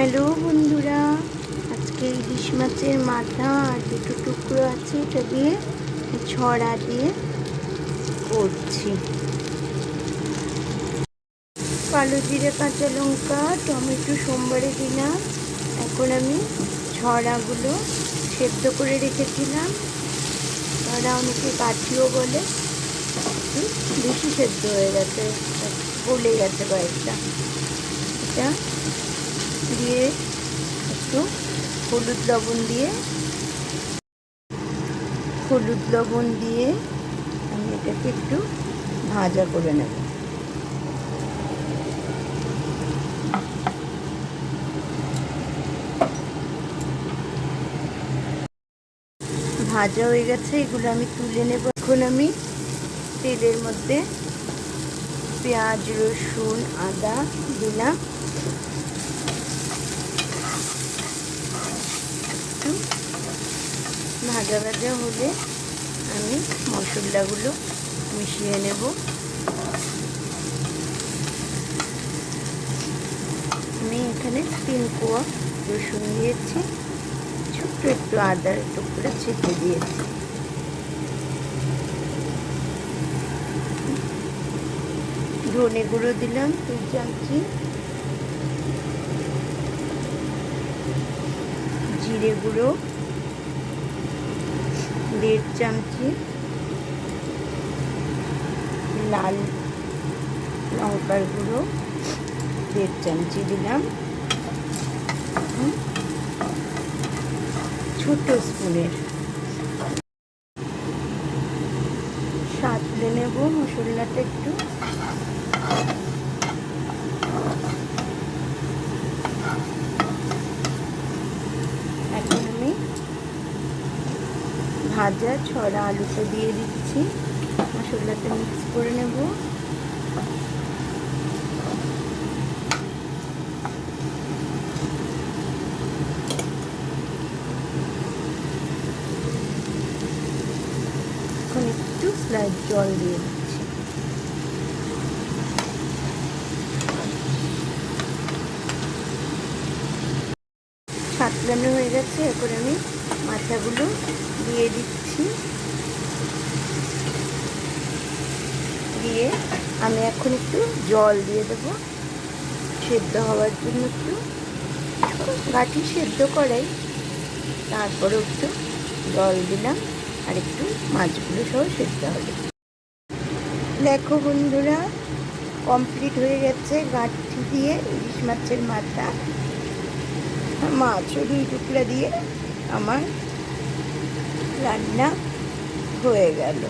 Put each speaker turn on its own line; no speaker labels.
Hello বন্ধুরা, আজকে ইলিশ মাছের মাথা আর দুটো টুকরো আছে, এটা দিয়ে ছড়া দিয়ে করছি। কালো জিরে, কাঁচা লঙ্কা, টমেটো সোমবারে দিলাম। এখন আমি ছড়াগুলো সেদ্ধ করে রেখেছিলাম। ছড়া অনেকে কাঠিও বলে, বেশি সেদ্ধ হয়ে গেছে, গলে গেছে কয়েকটা। এটা দিয়ে একটু হলুদ লবণ দিয়ে আমি এটাকে একটু ভাজা করে নেব। ভাজা হয়ে গেছে, এগুলো আমি তুলে নেব। এখন আমি তেলের মধ্যে পেঁয়াজ, রসুন, আদা দিলাম। একটু ভাজা হলে আমি মশলাগুলো মিশিয়ে নেব। আমি এখানে 3 কোয়া রসুন দিয়েছি, ছোট্ট একটু আদার টুকরা ছেঁচে দিয়েছি। ধনে গুঁড়ো দিলাম 2 চামচি, জিরে গুঁড়ো 1.5 চামচি, লাল লঙ্কার গুঁড়ো 1.5 চামচি দিলাম, ছোট স্পুনের। সাঁতলে নেব মশলাটা একটু। এখন আমি ভাজা ছড়া আলুটা দিয়ে দিচ্ছি, মশলাটা মিক্স করে নেব। এখন একটু স্লাইড জল দিয়ে দিচ্ছি। সাতলানো হয়ে গেছে, এখন আমি মাথাগুলো দিয়ে দিচ্ছি। দিয়ে আমি এখন একটু জল দিয়ে দেবো সেদ্ধ হওয়ার জন্য। একটু গাঠি সেদ্ধ করাই, তারপরে একটু জল দিলাম আর একটু মাছগুলো সহ সেদ্ধ হবে। দেখো বন্ধুরা, কমপ্লিট হয়ে গেছে গাঠি দিয়ে ইলিশ মাছের মাথা, মাছ 2 টুকরা দিয়ে আমার রান্না হয়ে গেল।